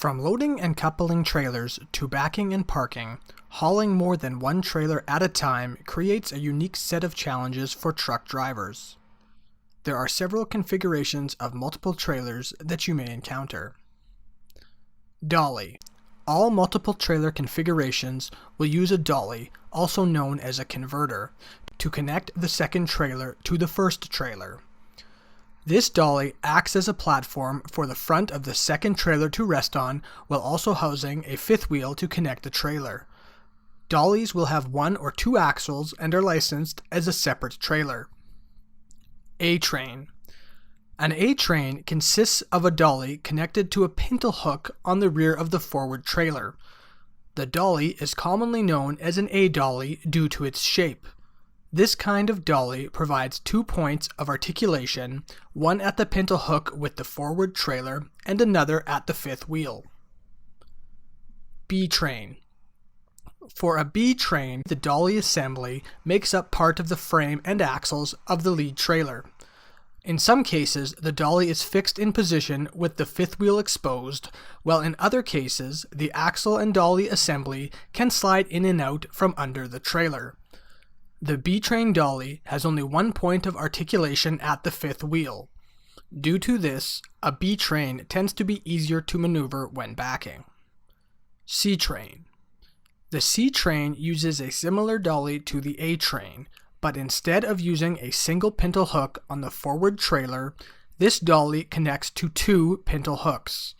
From loading and coupling trailers to backing and parking, hauling more than one trailer at a time creates a unique set of challenges for truck drivers. There are several configurations of multiple trailers that you may encounter. Dolly. All multiple trailer configurations will use a dolly, also known as a converter, to connect the second trailer to the first trailer. This dolly acts as a platform for the front of the second trailer to rest on, while also housing a fifth wheel to connect the trailer. Dollies will have one or two axles and are licensed as a separate trailer. A-train. An A-train consists of a dolly connected to a pintle hook on the rear of the forward trailer. The dolly is commonly known as an A-dolly due to its shape. This kind of dolly provides 2 points of articulation, one at the pintle hook with the forward trailer and another at the fifth wheel. B-train. For a B-train, the dolly assembly makes up part of the frame and axles of the lead trailer. In some cases, the dolly is fixed in position with the fifth wheel exposed, while in other cases, the axle and dolly assembly can slide in and out from under the trailer. The B-train dolly has only 1 point of articulation at the fifth wheel. Due to this, a B-train tends to be easier to maneuver when backing. C-train. The C-train uses a similar dolly to the A-train, but instead of using a single pintle hook on the forward trailer, this dolly connects to 2 pintle hooks.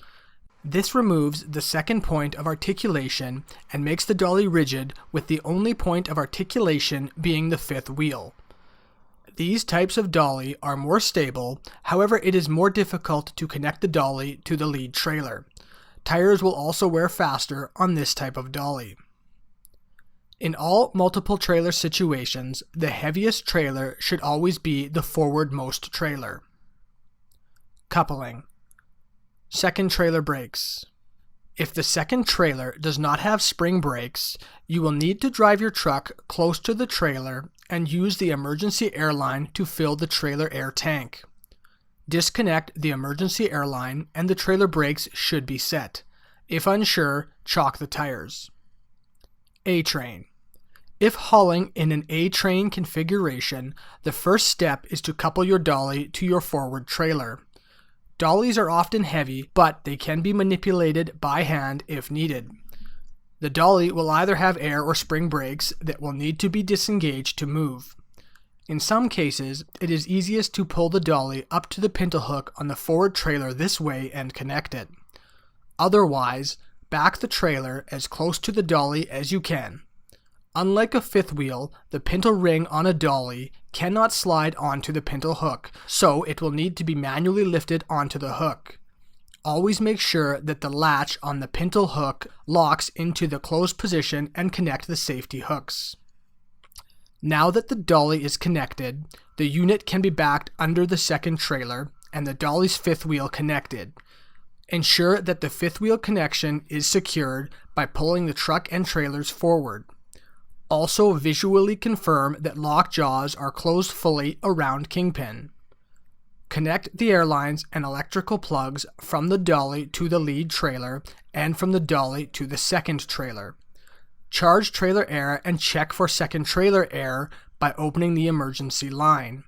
This removes the second point of articulation and makes the dolly rigid, with the only point of articulation being the fifth wheel. These types of dolly are more stable, however it is more difficult to connect the dolly to the lead trailer. Tires will also wear faster on this type of dolly. In all multiple trailer situations, the heaviest trailer should always be the forwardmost trailer. Coupling. Second trailer brakes. If the second trailer does not have spring brakes, you will need to drive your truck close to the trailer and use the emergency air line to fill the trailer air tank. Disconnect the emergency air line and the trailer brakes should be set. If unsure, chock the tires. A-train. If hauling in an A-train configuration, the first step is to couple your dolly to your forward trailer. Dollies are often heavy, but they can be manipulated by hand if needed. The dolly will either have air or spring brakes that will need to be disengaged to move. In some cases, it is easiest to pull the dolly up to the pintle hook on the forward trailer this way and connect it. Otherwise, back the trailer as close to the dolly as you can. Unlike a fifth wheel, the pintle ring on a dolly cannot slide onto the pintle hook, so it will need to be manually lifted onto the hook. Always make sure that the latch on the pintle hook locks into the closed position and connect the safety hooks. Now that the dolly is connected, the unit can be backed under the second trailer and the dolly's fifth wheel connected. Ensure that the fifth wheel connection is secured by pulling the truck and trailers forward. Also visually confirm that lock jaws are closed fully around kingpin. Connect the airlines and electrical plugs from the dolly to the lead trailer and from the dolly to the second trailer. Charge trailer air and check for second trailer air by opening the emergency line.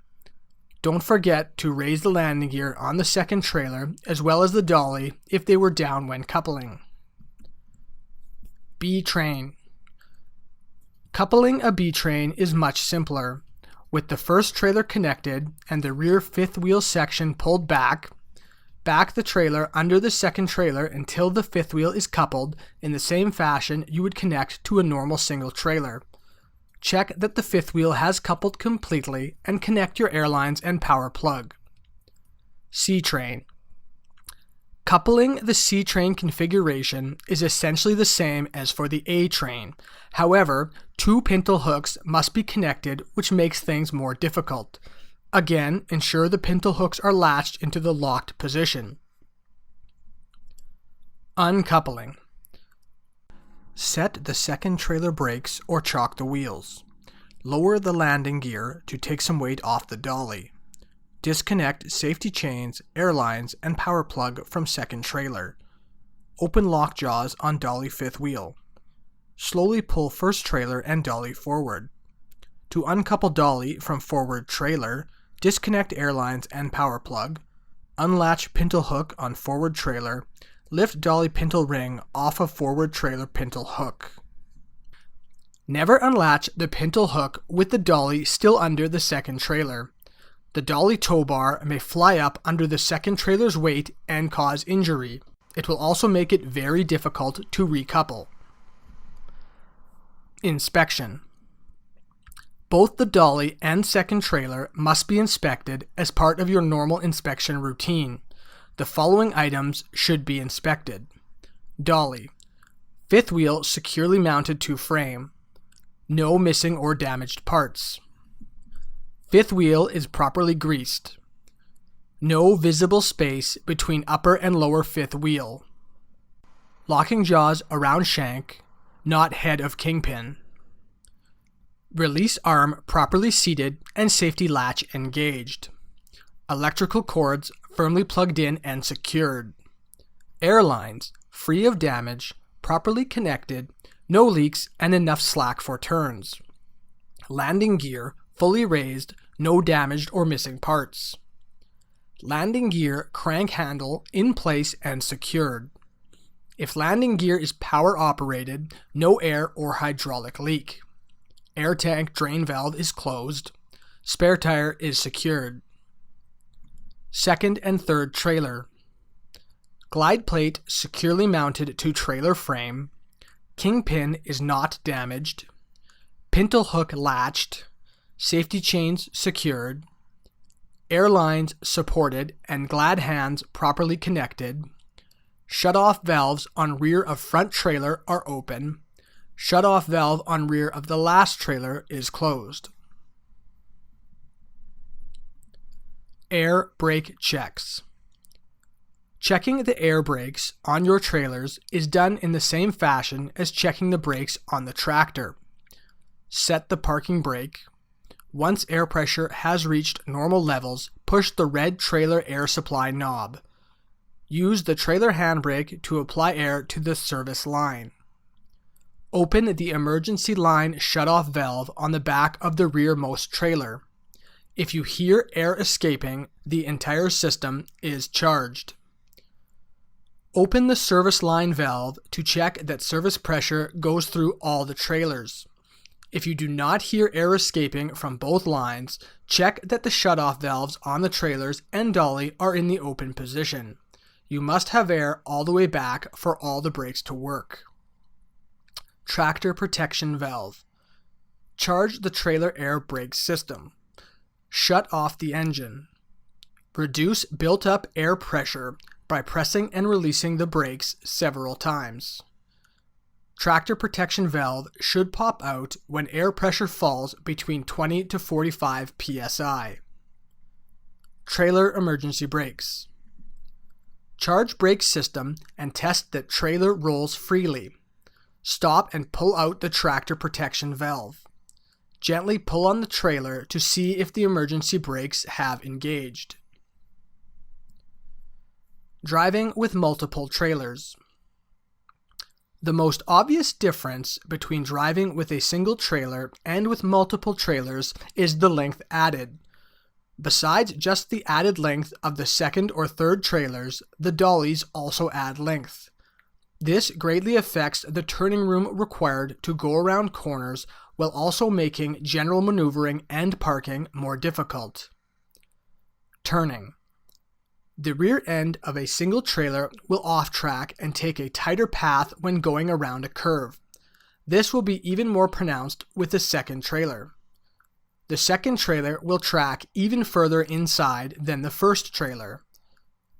Don't forget to raise the landing gear on the second trailer as well as the dolly if they were down when coupling. B-train. Coupling a B-train is much simpler. With the first trailer connected and the rear fifth wheel section pulled back, back the trailer under the second trailer until the fifth wheel is coupled in the same fashion you would connect to a normal single trailer. Check that the fifth wheel has coupled completely and connect your airlines and power plug. C-train. Coupling the C-train configuration is essentially the same as for the A-train. However, 2 pintle hooks must be connected, which makes things more difficult. Again, ensure the pintle hooks are latched into the locked position. Uncoupling. Set the second trailer brakes or chock the wheels. Lower the landing gear to take some weight off the dolly. Disconnect safety chains, airlines, and power plug from second trailer. Open lock jaws on dolly fifth wheel. Slowly pull first trailer and dolly forward. To uncouple dolly from forward trailer, disconnect airlines and power plug. Unlatch pintle hook on forward trailer. Lift dolly pintle ring off of forward trailer pintle hook. Never unlatch the pintle hook with the dolly still under the second trailer. The dolly tow bar may fly up under the second trailer's weight and cause injury. It will also make it very difficult to recouple. Inspection. Both the dolly and second trailer must be inspected as part of your normal inspection routine. The following items should be inspected. Dolly. Fifth wheel securely mounted to frame. No missing or damaged parts. Fifth wheel is properly greased. No visible space between upper and lower fifth wheel. Locking jaws around shank, not head of kingpin. Release arm properly seated and safety latch engaged. Electrical cords firmly plugged in and secured. Airlines free of damage, properly connected, no leaks and enough slack for turns. Landing gear fully raised, no damaged or missing parts. Landing gear crank handle in place and secured. If landing gear is power operated, no air or hydraulic leak. Air tank drain valve is closed. Spare tire is secured. Second and third trailer. Glide plate securely mounted to trailer frame. Kingpin is not damaged. Pintle hook latched. Safety chains secured. Airlines supported and glad hands properly connected. Shut-off valves on rear of front trailer are open. Shut-off valve on rear of the last trailer is closed. Air brake checks. Checking the air brakes on your trailers is done in the same fashion as checking the brakes on the tractor. Set the parking brake. Once air pressure has reached normal levels, push the red trailer air supply knob. Use the trailer handbrake to apply air to the service line. Open the emergency line shutoff valve on the back of the rearmost trailer. If you hear air escaping, the entire system is charged. Open the service line valve to check that service pressure goes through all the trailers. If you do not hear air escaping from both lines, check that the shutoff valves on the trailers and dolly are in the open position. You must have air all the way back for all the brakes to work. Tractor protection valve. Charge the trailer air brake system. Shut off the engine. Reduce built-up air pressure by pressing and releasing the brakes several times. Tractor protection valve should pop out when air pressure falls between 20 to 45 psi. Trailer emergency brakes. Charge brake system and test that trailer rolls freely. Stop and pull out the tractor protection valve. Gently pull on the trailer to see if the emergency brakes have engaged. Driving with multiple trailers. The most obvious difference between driving with a single trailer and with multiple trailers is the length added. Besides just the added length of the second or third trailers, the dollies also add length. This greatly affects the turning room required to go around corners while also making general maneuvering and parking more difficult. Turning. The rear end of a single trailer will off-track and take a tighter path when going around a curve. This will be even more pronounced with the second trailer. The second trailer will track even further inside than the first trailer.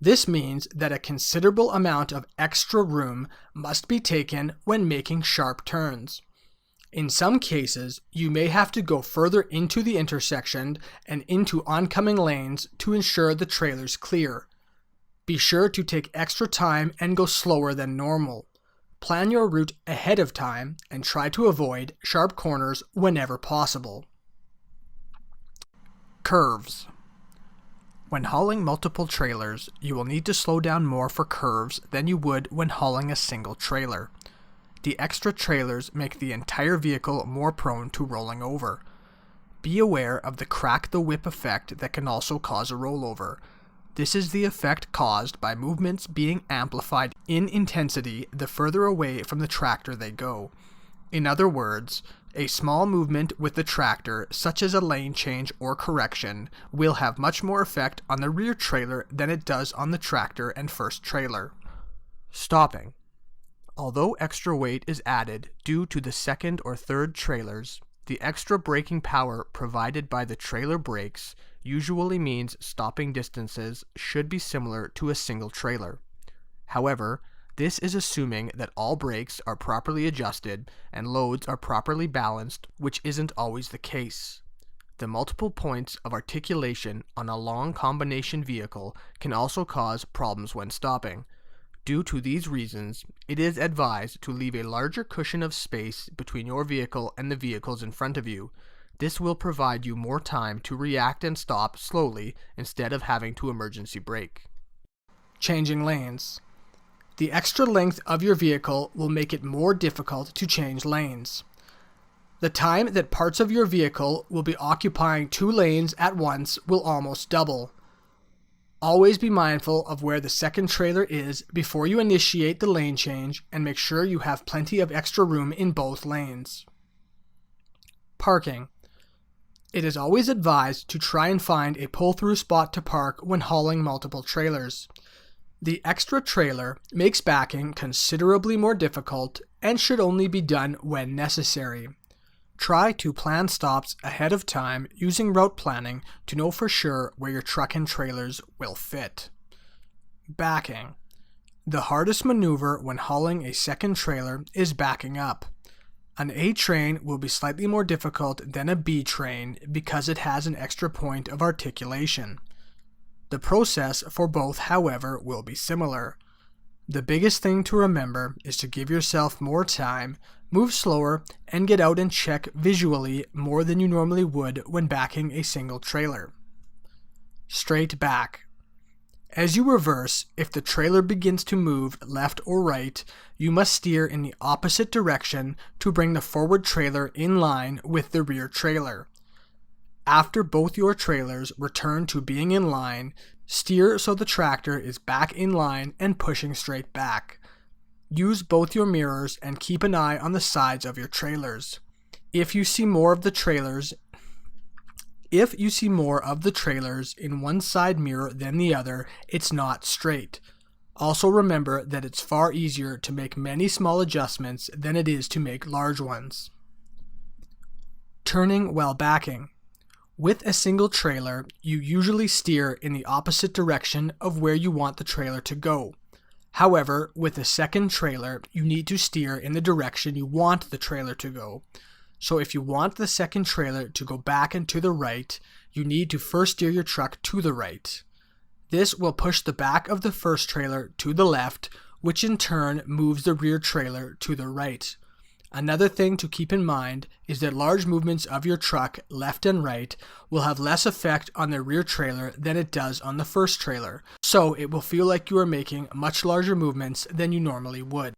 This means that a considerable amount of extra room must be taken when making sharp turns. In some cases, you may have to go further into the intersection and into oncoming lanes to ensure the trailer's clear. Be sure to take extra time and go slower than normal. Plan your route ahead of time and try to avoid sharp corners whenever possible. Curves. When hauling multiple trailers, you will need to slow down more for curves than you would when hauling a single trailer. The extra trailers make the entire vehicle more prone to rolling over. Be aware of the crack the whip effect that can also cause a rollover. This is the effect caused by movements being amplified in intensity the further away from the tractor they go. In other words, a small movement with the tractor, such as a lane change or correction, will have much more effect on the rear trailer than it does on the tractor and first trailer. Stopping. Although extra weight is added due to the second or third trailers, the extra braking power provided by the trailer brakes usually means stopping distances should be similar to a single trailer. However, this is assuming that all brakes are properly adjusted and loads are properly balanced, which isn't always the case. The multiple points of articulation on a long combination vehicle can also cause problems when stopping. Due to these reasons, it is advised to leave a larger cushion of space between your vehicle and the vehicles in front of you. This will provide you more time to react and stop slowly instead of having to emergency brake. Changing lanes. The extra length of your vehicle will make it more difficult to change lanes. The time that parts of your vehicle will be occupying 2 lanes at once will almost double. Always be mindful of where the second trailer is before you initiate the lane change, and make sure you have plenty of extra room in both lanes. Parking. It is always advised to try and find a pull-through spot to park when hauling multiple trailers. The extra trailer makes backing considerably more difficult and should only be done when necessary. Try to plan stops ahead of time using route planning to know for sure where your truck and trailers will fit. Backing. The hardest maneuver when hauling a second trailer is backing up. An A train will be slightly more difficult than a B train because it has an extra point of articulation. The process for both, however, will be similar. The biggest thing to remember is to give yourself more time, move slower, and get out and check visually more than you normally would when backing a single trailer. Straight back. As you reverse, if the trailer begins to move left or right, you must steer in the opposite direction to bring the forward trailer in line with the rear trailer. After both your trailers return to being in line, steer so the tractor is back in line and pushing straight back. Use both your mirrors and keep an eye on the sides of your trailers. If you see more of the trailers in one side mirror than the other, it's not straight. Also remember that it's far easier to make many small adjustments than it is to make large ones. Turning while backing. With a single trailer, you usually steer in the opposite direction of where you want the trailer to go. However, with a second trailer, you need to steer in the direction you want the trailer to go. So if you want the second trailer to go back and to the right, you need to first steer your truck to the right. This will push the back of the first trailer to the left, which in turn moves the rear trailer to the right. Another thing to keep in mind is that large movements of your truck left and right will have less effect on the rear trailer than it does on the first trailer, so it will feel like you are making much larger movements than you normally would.